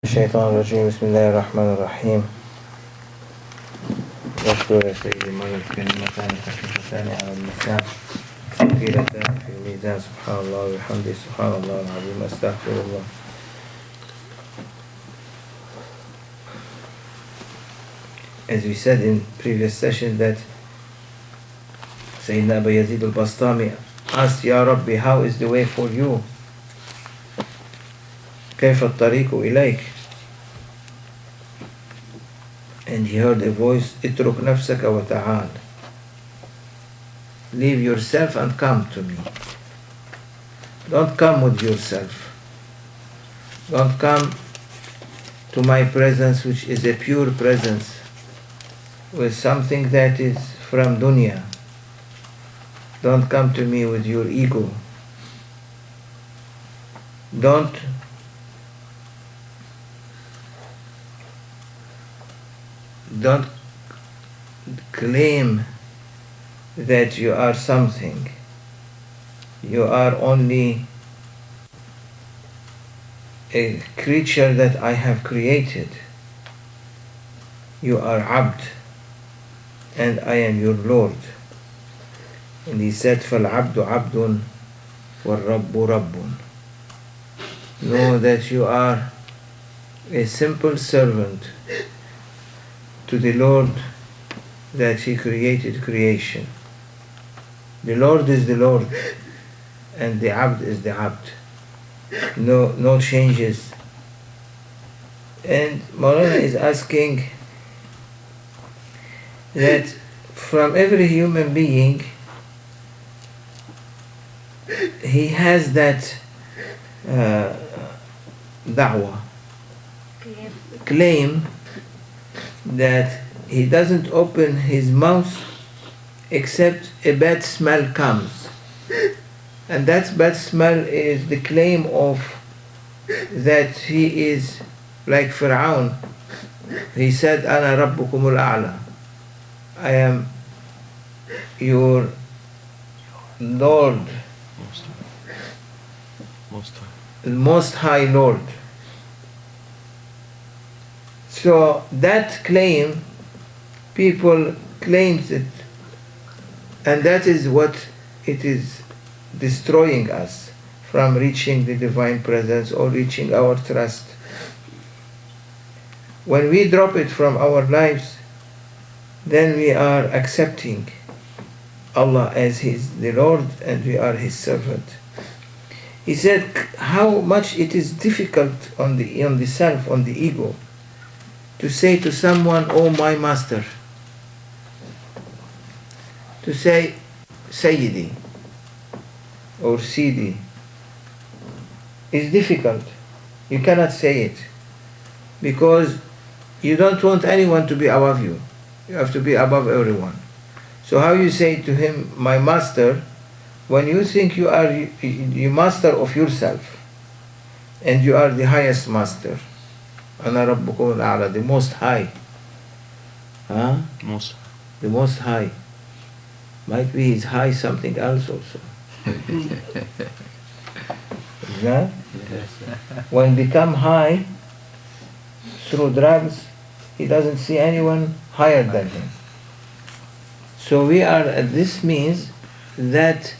الشيطان الرجيم بسم الله الرحمن الرحيم واذكر يا سيدي مرة الكلمتان خفيفتان على اللسان ثقيلتان في الميزان سبحان الله وبحمده سبحان الله العظيم أستغفر الله. As we said in previous session that Sayyidina Abu Yazid al-Bastami asked, Ya Rabbi, how is the way for you? كيف الطريق إليك? And he heard a voice, اترك نفسك وتعال. Leave yourself and come to me. Don't come with yourself. Don't come to my presence, which is a pure presence, with something that is from dunya. Don't come to me with your ego. Don't claim that you are something. You are only a creature that I have created. You are abd and I am your Lord. And he said, فَالْعَبْدُ عَبْدٌ وَالرَّبُّ رَبٌّ. Know that you are a simple servant to the Lord that He created creation. The Lord is the Lord and the Abd is the Abd. No changes. And Maulana is asking that from every human being he has that da'wah, claim that he doesn't open his mouth except a bad smell comes. And that bad smell is the claim of that he is like Fir'aun. He said, أَنَا رَبُّكُمُ الْأَعْلَى. I am your Lord, Most High Lord. So that claim, people claims it, and that is what it is destroying us from reaching the divine presence or reaching our trust. When we drop it from our lives, then we are accepting Allah as the Lord and we are His servant. He said how much it is difficult on the self, on the ego, to say to someone, oh my master, to say Sayyidi or Sidi is difficult. You cannot say it because you don't want anyone to be above you. You have to be above everyone. So how you say to him, my master, when you think you are the master of yourself and you are the highest master? أَنَا رَبُّكُمُ الْأَعْلَى, the most high. Huh? The most high. Might be he's high something else also. Is that? Yes. When become high through drugs, he doesn't see anyone higher than him. So we are, this means that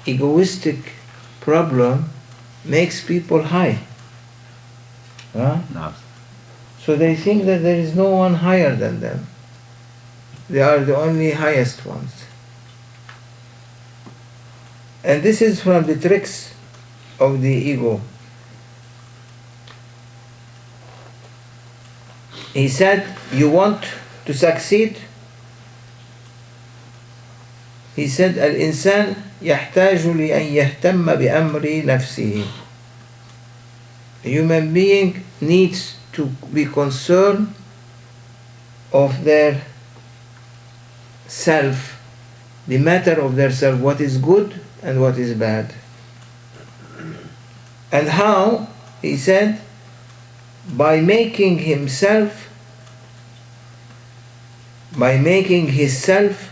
egoistic problem makes people high. Huh? No. So they think that there is no one higher than them. They are the only highest ones. And this is from the tricks of the ego. He said, you want to succeed? He said, الإنسان يحتاج لأن يهتم بأمر نفسه. A human being needs to be concerned of their self, the matter of their self, what is good and what is bad. And how? He said, by making his self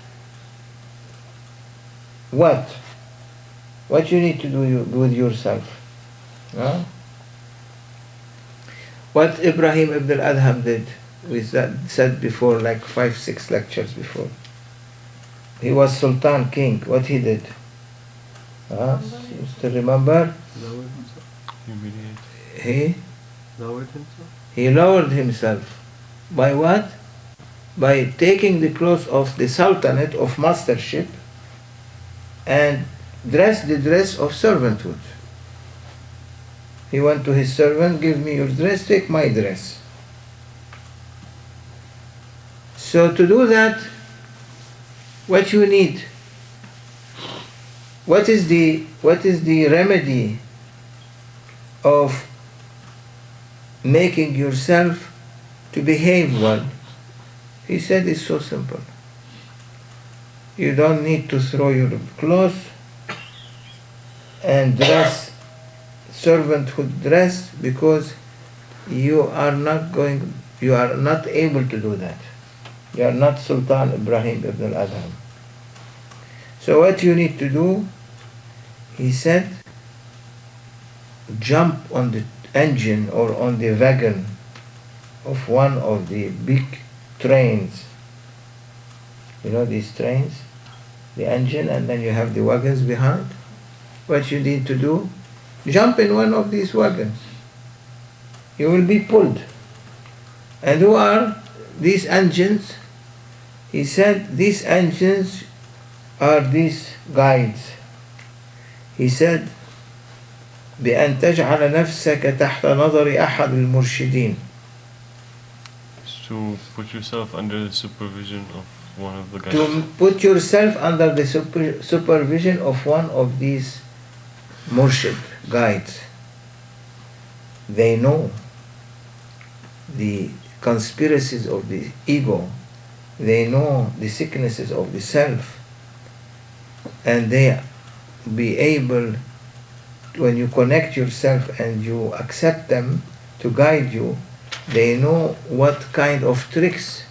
what? What you need to do with yourself? Huh? What Ibrahim ibn al-Adham did, we said before, like 5-6 lectures before. He was Sultan, king. What he did? You still remember? He lowered himself. By what? By taking the clothes of the sultanate of mastership and dressed the dress of servanthood. He went to his servant, give me your dress, take my dress. So to do that, what you need? What is the remedy of making yourself to behave well? He said it's so simple. You don't need to throw your clothes and dress servanthood dress, because you are not able to do that. You are not Sultan Ibrahim ibn al-Adham. So what you need to do, he said, jump on the engine or on the wagon of one of the big trains. You know these trains? The engine, and then you have the wagons behind. What you need to do, jump in one of these wagons. You will be pulled. And who are these engines? He said these engines are these guides. He said بأن تجعل نفسك تحت نظر أحد المرشدين. To put yourself under the supervision of one of the guides. To put yourself under the supervision of one of these murshid, guides. They know the conspiracies of the ego. They know the sicknesses of the self. And they be able, when you connect yourself and you accept them to guide you, they know what kind of tricks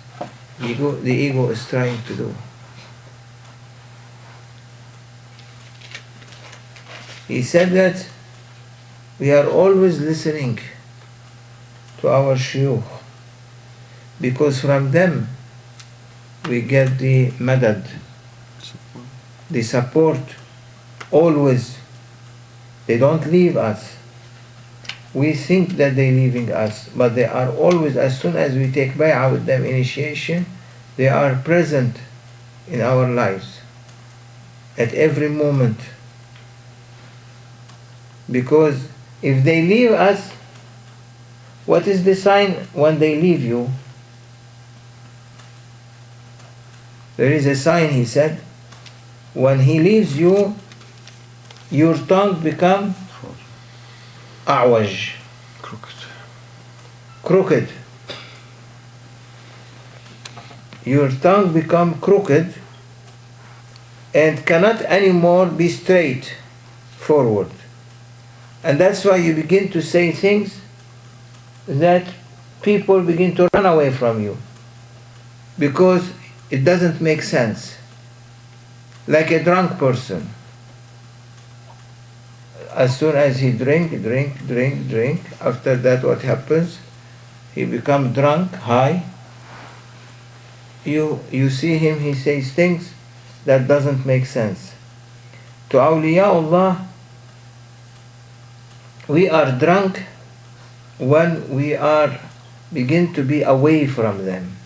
the ego is trying to do. He said that we are always listening to our shuyukh, because from them we get the madad, the support, always. They don't leave us. We think that they're leaving us, but they are always, as soon as we take bay'ah with them, initiation, they are present in our lives at every moment. Because if they leave us, what is the sign when they leave you? There is a sign, he said, when he leaves you, your tongue become a'waj, crooked. Your tongue become crooked and cannot anymore be straight forward. And that's why you begin to say things that people begin to run away from you, because it doesn't make sense. Like a drunk person. As soon as he drink, after that what happens? He becomes drunk, high. You see him, he says things that doesn't make sense. To awliyaullah, we are drunk when we are begin to be away from them.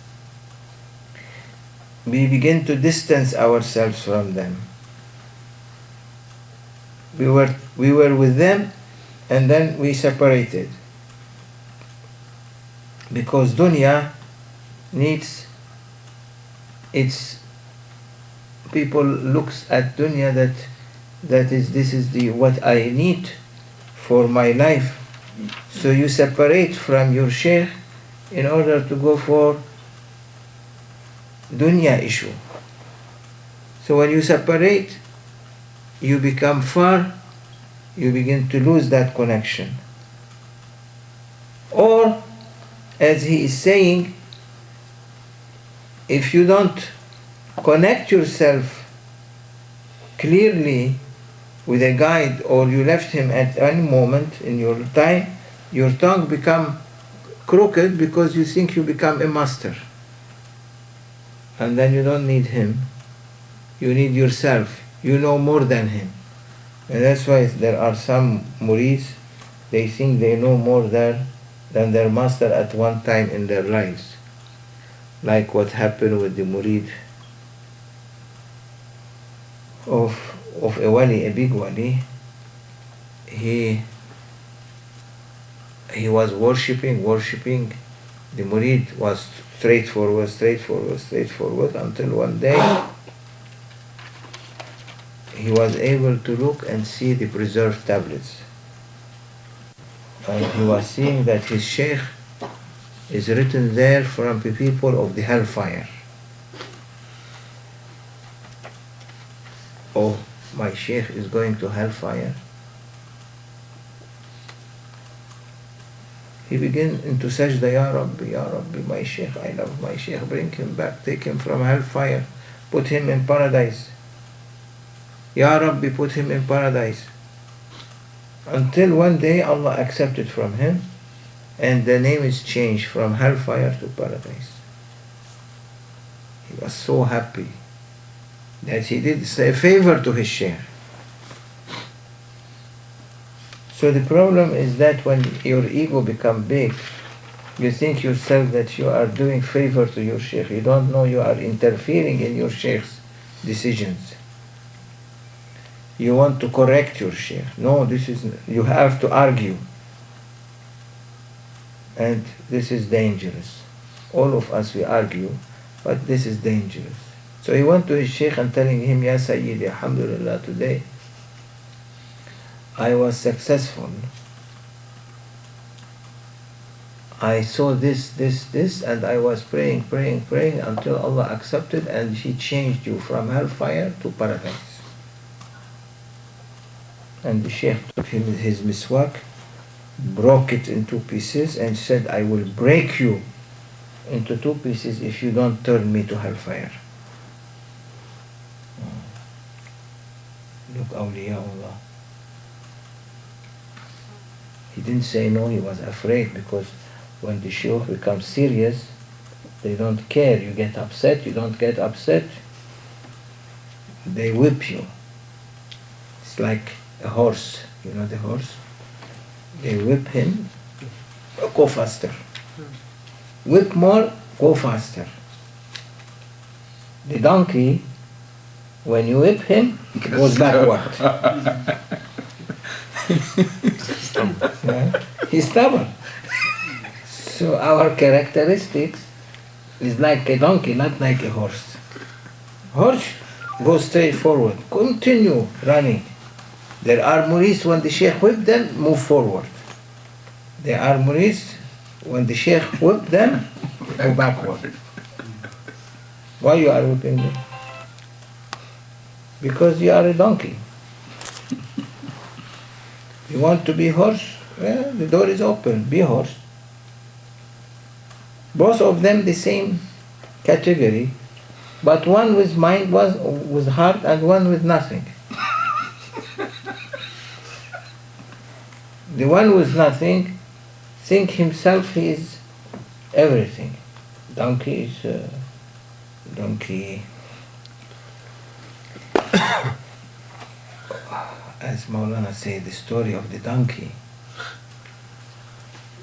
We begin to distance ourselves from them. We were with them, and then we separated. Because dunya needs its people looks at dunya this is the what I need for my life. So you separate from your sheikh in order to go for dunya issue. So when you separate, you become far, you begin to lose that connection. Or, as he is saying, if you don't connect yourself clearly with a guide, or you left him at any moment in your time, your tongue become crooked because you think you become a master. And then you don't need him. You need yourself. You know more than him. And that's why there are some murids, they think they know more than their master at one time in their lives. Like what happened with the murid of a wali, a big wali. He was worshipping. The murid was straightforward until one day he was able to look and see the preserved tablets. And he was seeing that his sheikh is written there from the people of the hellfire. Oh, my sheikh is going to hellfire. He began into sajda, Ya Rabbi, my sheikh, I love my sheikh, bring him back, take him from hellfire, put him in paradise. Ya Rabbi, put him in paradise. Until one day Allah accepted from him and the name is changed from hellfire to paradise. He was so happy that he did a favor to his sheikh. So the problem is that when your ego becomes big, you think yourself that you are doing favor to your sheikh. You don't know you are interfering in your sheikh's decisions. You want to correct your sheikh. No, you have to argue. And this is dangerous. All of us, we argue, but this is dangerous. So he went to his sheikh and telling him, Ya Sayyidi, alhamdulillah, today I was successful. I saw this, and I was praying until Allah accepted and He changed you from hellfire to paradise. And the sheikh took him his miswak, broke it in two pieces and said, I will break you into two pieces if you don't turn me to hellfire. Look, awliyaullah. He didn't say no, he was afraid, because when the sheikh becomes serious, they don't care. You get upset, you don't get upset, they whip you. It's like a horse, you know the horse? They whip him, go faster. Whip more, go faster. The donkey, when you whip him, it goes backward. Yeah? He's stubborn. So our characteristics is like a donkey, not like a horse. Horse goes straight forward, continue running. There are murids, when the sheikh whip them, move forward. There are murids, when the sheikh whip them, go backward. Why you are whipping them? Because you are a donkey. You want to be horse? Well, the door is open, be horse. Both of them the same category, but one with mind with heart and one with nothing. The one with nothing think himself he is everything. Donkey is donkey. As Maulana said, the story of the donkey.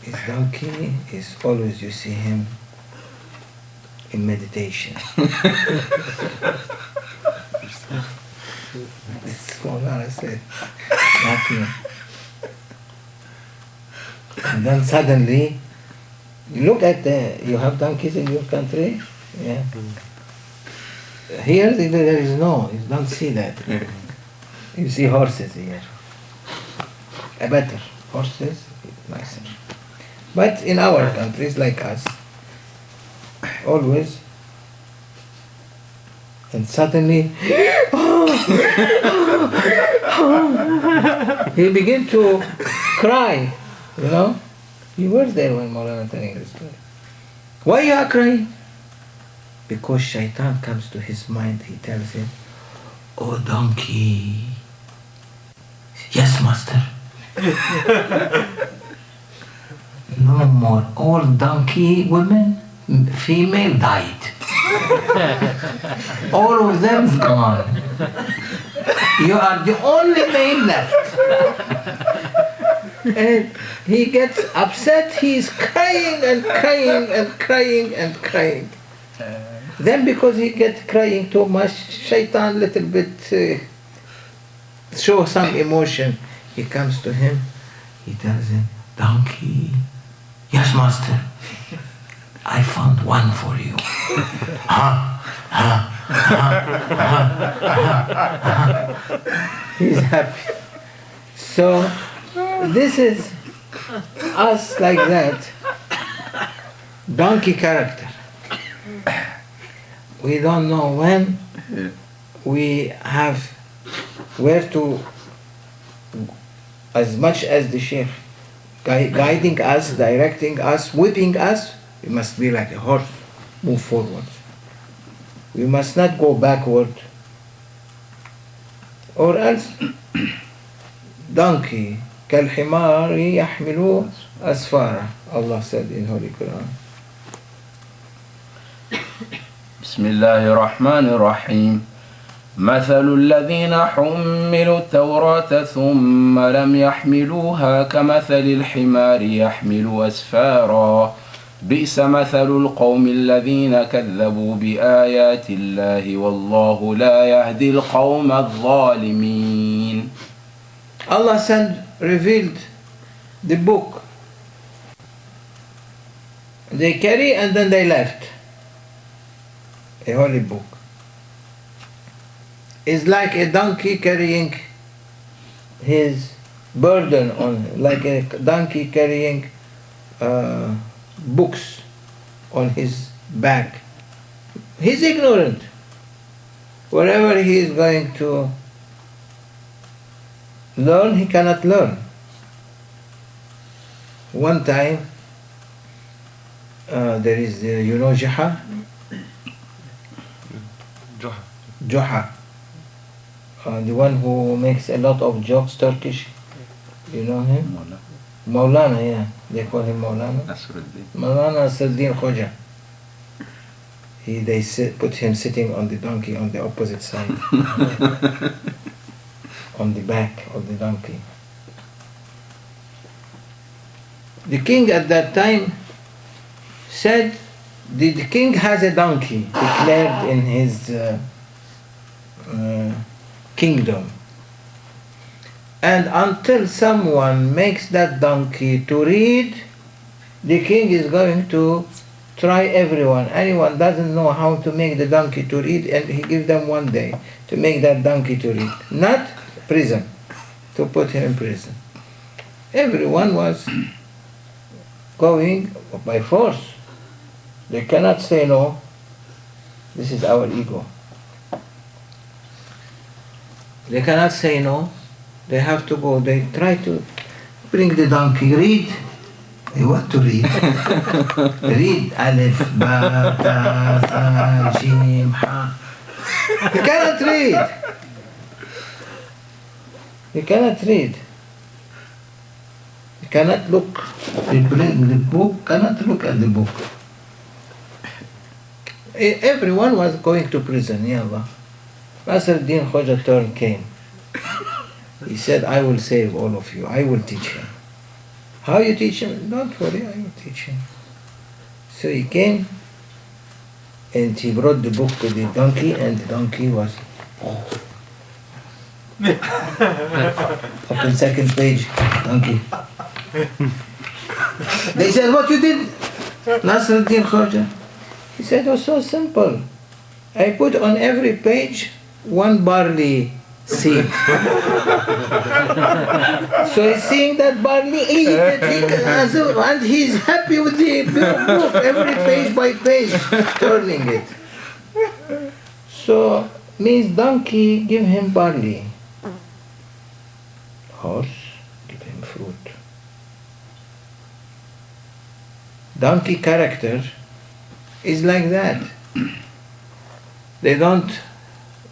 His donkey is always, you see him in meditation. This Maulana said, nothing. And then suddenly, you look at you have donkeys in your country? Yeah. Here there is no, you don't see that. You see horses here. Better. Horses, nicer. But in our countries, like us, always, and suddenly, he began to cry, you know. You were there when Maulana telling this story. Why you are crying? Because shaitan comes to his mind, he tells him, oh donkey. Yes, master. No more. All donkey women, female, died. All of them gone. You are the only male left. And he gets upset, he's crying and crying and crying and crying. Then because he gets crying too much, shaitan little bit show some emotion. He comes to him, he tells him, donkey, yes master, I found one for you. He's happy. So this is us like that, donkey character. We don't know when we have where to, as much as the sheikh guiding us, directing us, whipping us, we must be like a horse, move forward. We must not go backward, or else donkey كالحمار يحمل أسفاره, Allah said in Holy Quran. بسم الله الرحمن الرحيم مثل الذين حملوا التوراة ثم لم يحملوها كمثل الحمار يحمل أسفارا بئس مثل القوم الذين كذبوا بآيات الله والله لا يهدي القوم الظالمين. Allah revealed the book. They carry and then they left. A holy book is like a donkey carrying his burden on, like a donkey carrying books on his back. He's ignorant. Wherever he is going to learn, he cannot learn. One time, there is, Juha? Juha. The one who makes a lot of jokes, Turkish. You know him? Maulana, yeah. They call him Maulana. Maulana Nasruddin Khoja. They put him sitting on the donkey on the opposite side. On the back of the donkey. The king at that time said, the king has a donkey declared in his kingdom. And until someone makes that donkey to read, the king is going to try everyone. Anyone doesn't know how to make the donkey to read, and he gives them 1 day to make that donkey to read. Not prison, to put him in prison. Everyone was going by force. They cannot say no. This is our ego. They cannot say no. They have to go. They try to bring the donkey. Read. They want to read. Read. Alif, ba, ta, tha, jim, ha. You cannot read. You cannot read. You cannot look. They bring the book. Cannot look at the book. Everyone was going to prison. Ya Allah. Nasruddin Khoja turn came. He said, I will save all of you. I will teach him. How you teach him? Don't worry, I will teach him. So he came and he brought the book to the donkey, and the donkey was open second page, donkey. They said, what you did? Nasruddin Khoja. He said, it was so simple. I put on every page 1 barley seed. So he's seeing that barley, eat it, and he's happy with the book, every page by page, turning it. So, means donkey, give him barley. Horse, give him fruit. Donkey character is like that. They don't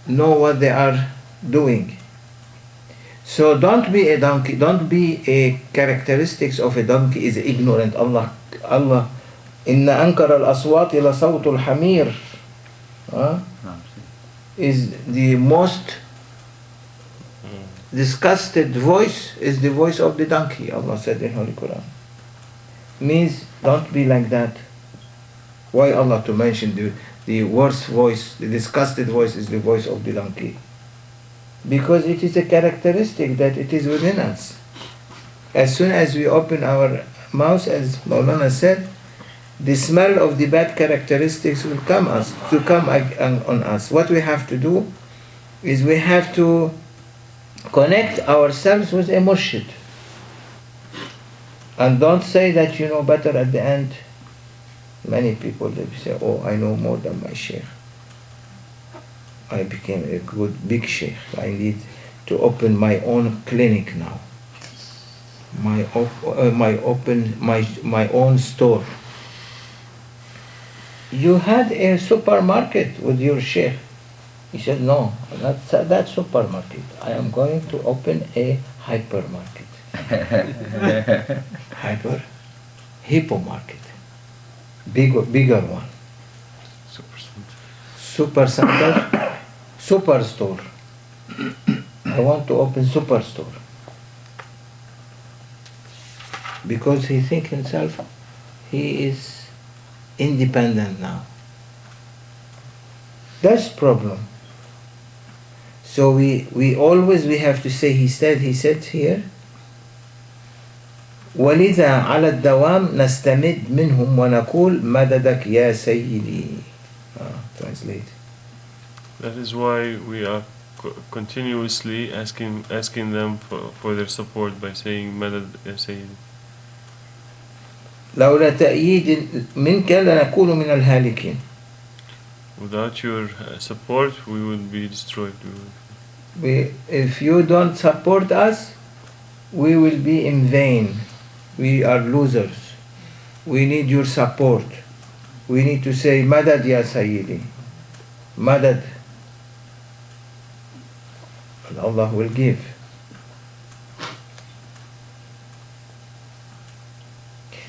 know what they are doing. So don't be a donkey. Don't be a characteristics of a donkey is ignorant. Allah. إن أنكر الأصوات لصوت الحمير. Is the most disgusted voice is the voice of the donkey. Allah said in Holy Quran. Means don't be like that. Why Allah to mention the worst voice, the disgusted voice is the voice of the donkey? Because it is a characteristic that it is within us. As soon as we open our mouth, as Maulana said, the smell of the bad characteristics will come on us. What we have to do is we have to connect ourselves with a murshid. And don't say that you know better at the end. Many people they say, oh, I know more than my sheikh. I became a good big sheikh. I need to open my own clinic now. My own store. You had a supermarket with your sheikh. He said, no, not that supermarket. I am going to open a hypermarket. Hypomarket. Bigger one. Supercenter. Superstore. I want to open superstore. Because he thinks himself, he is independent now. That's problem. So we always have to say, he said here, ولذا على الدوام نستمد منهم ونقول مددك يا سيدي. Translate. That is why we are continuously asking them for their support by saying مدد يا سيدي. لولا تأييد منك لنكون من الهالكين. Without your support, we would be destroyed. If you don't support us, we will be in vain. We are losers. We need your support. We need to say, Madad ya Sayyidi. Madad. And Allah will give.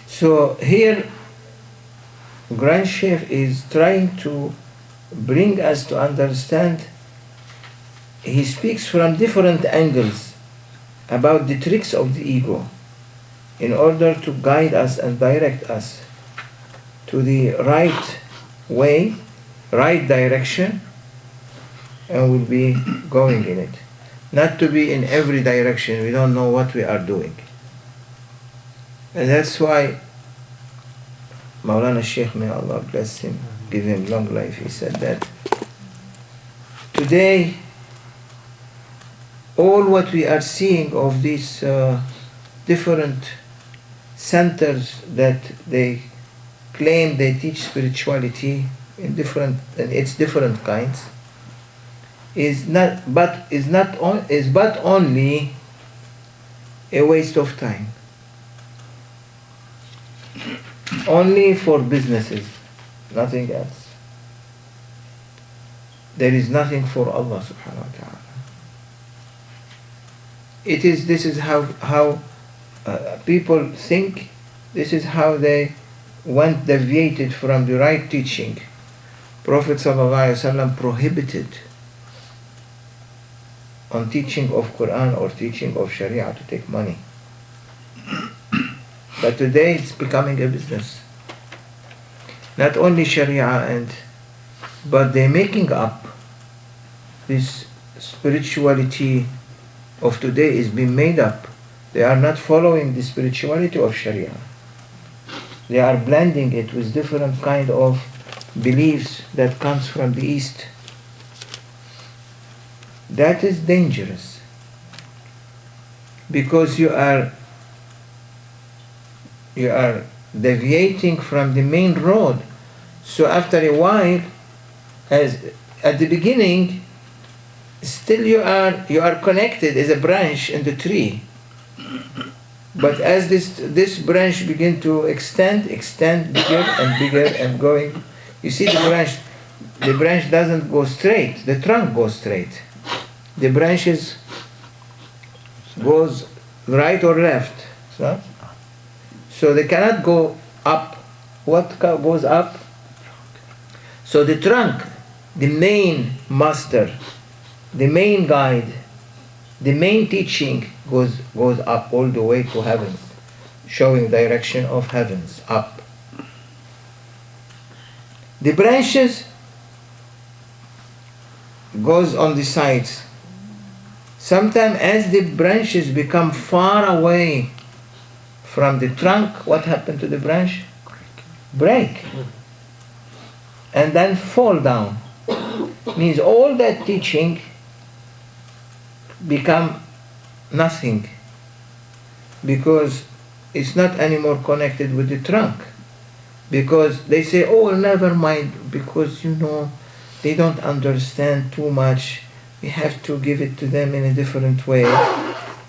So here, Grand Sheikh is trying to bring us to understand. He speaks from different angles about the tricks of the ego in order to guide us and direct us to the right way, right direction, and we'll be going in it. Not to be in every direction, we don't know what we are doing. And that's why Maulana Sheikh, may Allah bless him, give him long life, he said that today all what we are seeing of these different centers that they claim they teach spirituality in its different kinds is but only a waste of time. Only for businesses, nothing else. There is nothing for Allah subhanahu wa ta'ala. This is how people think, this is how they went deviated from the right teaching. Prophet ﷺ prohibited on teaching of Quran or teaching of Sharia to take money. But today it's becoming a business. Not only Sharia but they're making up this spirituality of today is being made up. They are not following the spirituality of Sharia. They are blending it with different kind of beliefs that comes from the East. That is dangerous because you are deviating from the main road. So after a while, as at the beginning, still you are connected as a branch in the tree. But as this branch begin to extend bigger and bigger and going, you see the branch doesn't go straight, the trunk goes straight. The branches goes right or left. So they cannot go up. What goes up? So the trunk, the main master, the main guide, the main teaching goes up all the way to heavens, showing direction of heavens up. The branches goes on the sides. Sometimes as the branches become far away from the trunk, what happened to the branch? Break. And then fall down. Means all that teaching become nothing, because it's not anymore connected with the trunk. Because they say, oh, never mind, because they don't understand too much. We have to give it to them in a different way.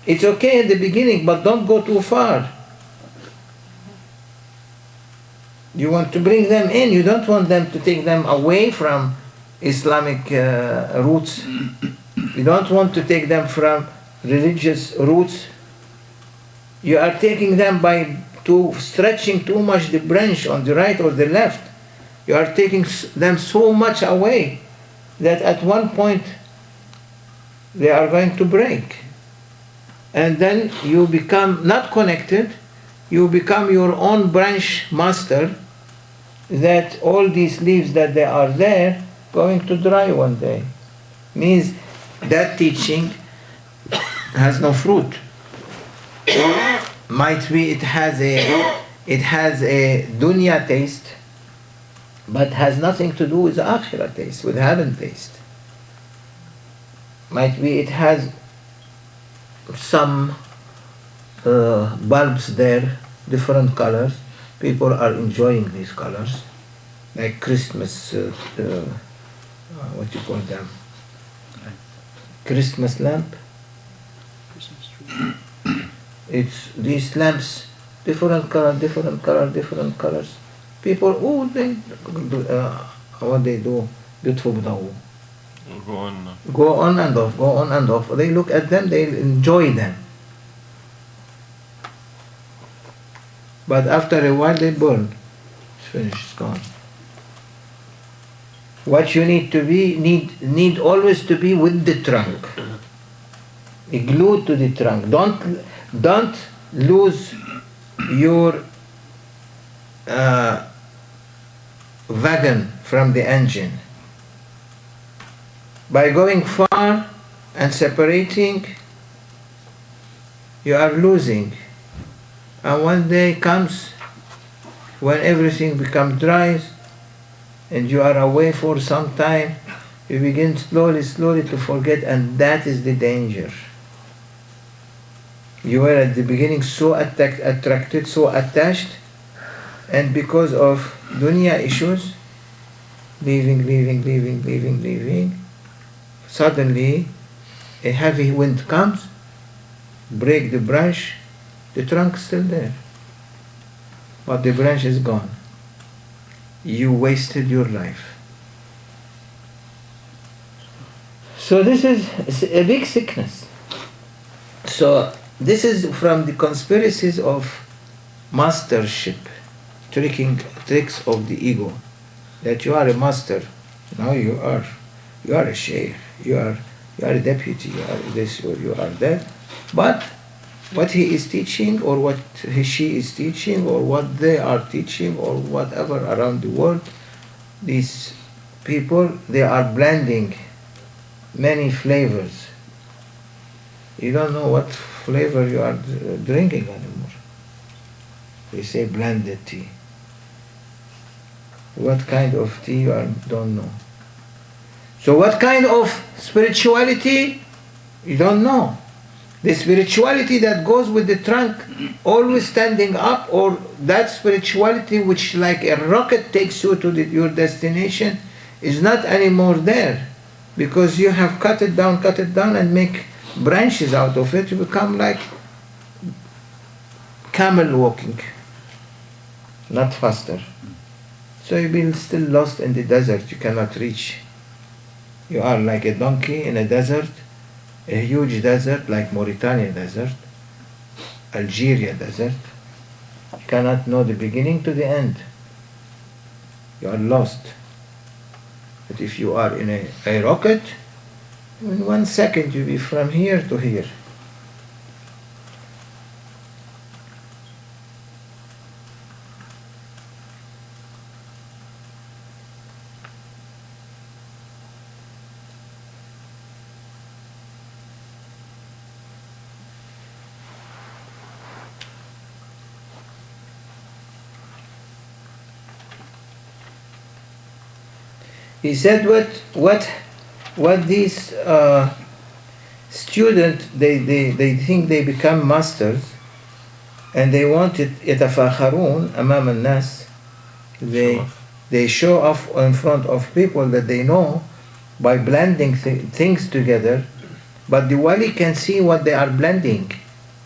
It's okay at the beginning, but don't go too far. You want to bring them in. You don't want them to take them away from Islamic roots. You don't want to take them from religious roots. You are taking them by stretching too much the branch on the right or the left. You are taking them so much away that at one point they are going to break. And then you become not connected. You become your own branch master, that all these leaves that they are there going to dry one day. Means that teaching has no fruit. Might be it has a dunya taste, but has nothing to do with the akhirah taste, with heaven taste. Might be it has some bulbs there, different colors. People are enjoying these colors, like Christmas, what you call them? Christmas lamp. It's these lamps, different color, different color, different colors. People, what they do, beautiful بضوء. Go on now. Go on and off, go on and off. They look at them, they enjoy them. But after a while they burn. It's finished, it's gone. What you need to be, need always to be with the trunk. Glued to the trunk. Don't lose your wagon from the engine. By going far and separating, you are losing. And one day comes when everything becomes dry and you are away for some time, you begin slowly to forget, and that is the danger. You were at the beginning so attracted, so attached, and because of dunya issues, leaving, suddenly a heavy wind comes, break the branch, the trunk is still there, but the branch is gone. You wasted your life. So this is a big sickness. So this is from the conspiracies of mastership, tricks of the ego, that you are a master. Now you are a sheikh, you are a deputy, you are this or you are that. But what he is teaching, or what she is teaching, or what they are teaching, or whatever around the world, these people, they are blending many flavors. You don't know what flavor you are drinking anymore. They say blended tea. What kind of tea you don't know. So what kind of spirituality? You don't know. The spirituality that goes with the trunk, always standing up, or that spirituality which like a rocket takes you to your destination, is not anymore there. Because you have cut it down and make branches out of it. You become like camel walking, not faster. So you've been still lost in the desert, you cannot reach. You are like a donkey in a desert, a huge desert like Mauritania desert, Algeria desert. You cannot know the beginning to the end. You are lost. But if you are in a rocket, in 1 second you'll be from here to here. He said what these students, they think they become masters and they want it يتفاخرون أمام الناس. They show off in front of people that they know by blending things together, but the wali can see what they are blending.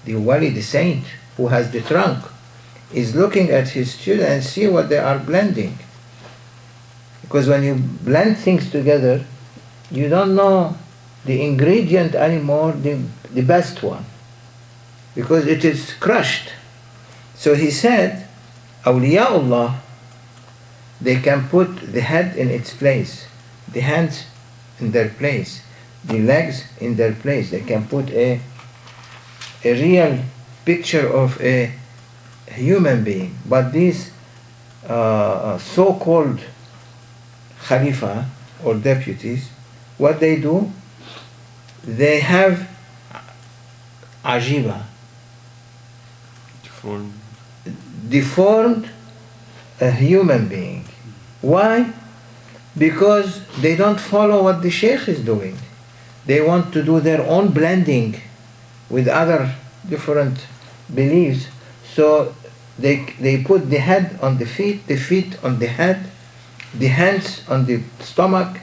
The wali, the saint who has the trunk, is looking at his student and see what they are blending. Because when you blend things together, you don't know the ingredient anymore, the best one, because it is crushed. So he said, Awliyaullah, they can put the head in its place, the hands in their place, the legs in their place. They can put a real picture of a human being. But these so-called Khalifa or deputies, what they do, they have ajiba, deformed a human being. Why? Because they don't follow what the sheikh is doing. They want to do their own blending with other different beliefs. So they put the head on the feet on the head, the hands on the stomach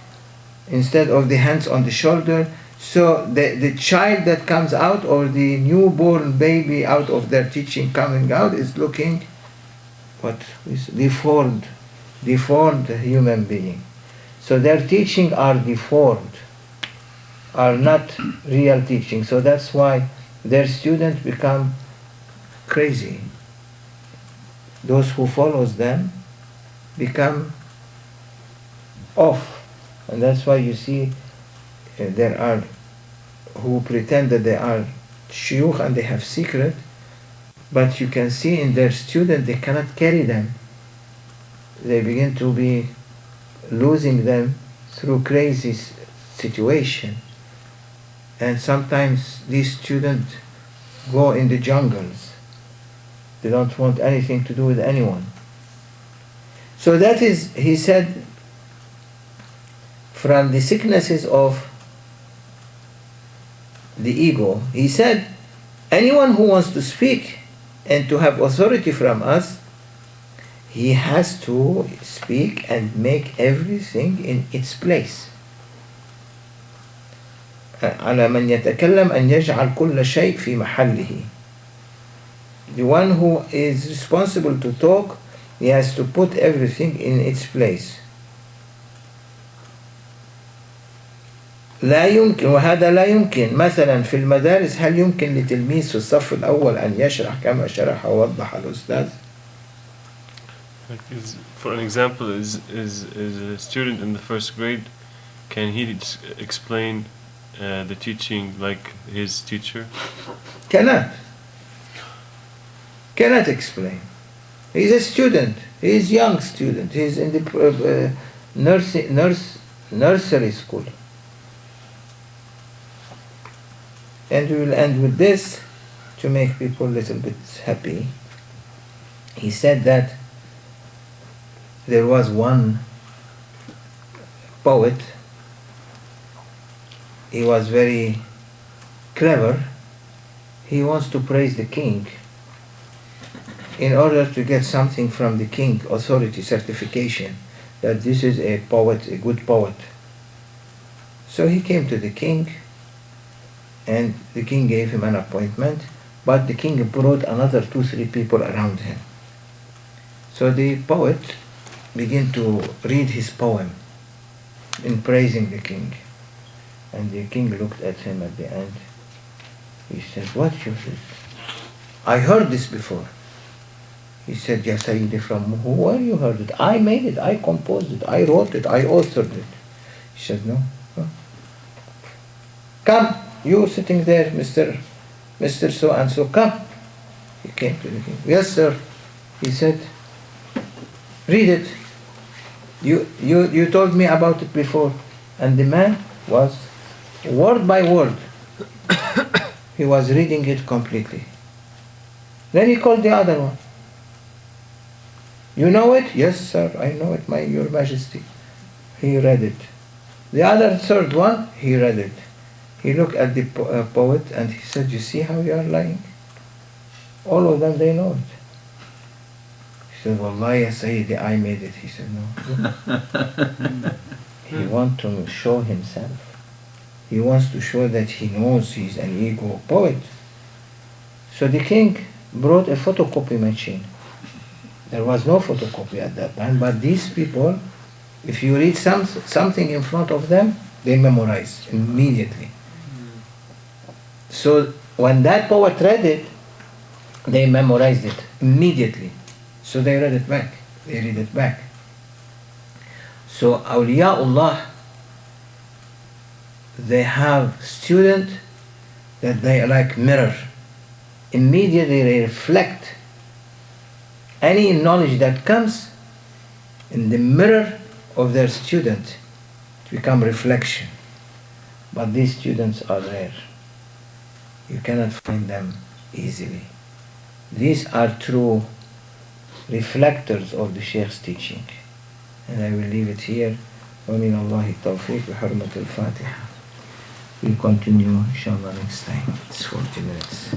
instead of the hands on the shoulder. So the child that comes out, or the newborn baby out of their teaching coming out, is looking what is deformed human being. So their teaching are deformed, are not real teaching. So that's why their students become crazy. Those who follows them become off. And that's why you see there are who pretend that they are shuyukh and they have secret, but you can see in their student they cannot carry them. They begin to be losing them through crazy situation. And sometimes these students go in the jungles. They don't want anything to do with anyone. So that is, he said, from the sicknesses of the ego. He said, anyone who wants to speak and to have authority from us, he has to speak and make everything in its place. على من يتكلم أن يجعل كل شيء في محله. The one who is responsible to talk, he has to put everything in its place. لا يمكن، وهذا لا يمكن. مثلا في المدارس هل يمكن لتلميذ في الصف الأول أن يشرح كما شرح ووضح الأستاذ؟ For an example, is a student in the first grade, can he explain the teaching like his teacher? Cannot explain. He's a student. He's a young student. He's in the nursery school. And we will end with this to make people a little bit happy. He said that there was one poet. He was very clever. He wants to praise the king in order to get something from the king, authority, certification, that this is a poet, a good poet. So he came to the king, and the king gave him an appointment, but the king brought another 2-3 people around him. So the poet began to read his poem in praising the king. And the king looked at him at the end. He said, what is this? I heard this before. He said, Ya Sayyidi, from who you heard it? I made it, I composed it, I wrote it, I authored it. He said, no. Huh? Come, you sitting there, Mr. So-and-so, come. He came to the king. Yes, sir. He said, read it. You told me about it before. And the man was, word by word, he was reading it completely. Then he called the other one. You know it? Yes, sir, I know it, Your Majesty. He read it. The other third one, he read it. He looked at the poet and he said, you see how you are lying? All of them, they know it. He said, Wallahi, Ya Sayyidi, I made it. He said, no. He wants to show himself. He wants to show that he knows he's an ego poet. So the king brought a photocopy machine. There was no photocopy at that time, but these people, if you read something in front of them, they memorize immediately. So when that poet read it, they memorized it immediately. So they read it back. They read it back. So awliyaullah, they have students that they are like mirror. Immediately they reflect any knowledge that comes in the mirror of their student to become reflection. But these students are rare. You cannot find them easily. These are true reflectors of the Shaykh's teaching. And I will leave it here. وَمِنَ اللَّهِ التَّوْفِيقِ بِحُرْمَةِ الْفَاتِحَةِ. We'll continue inshallah next time. It's 40 minutes.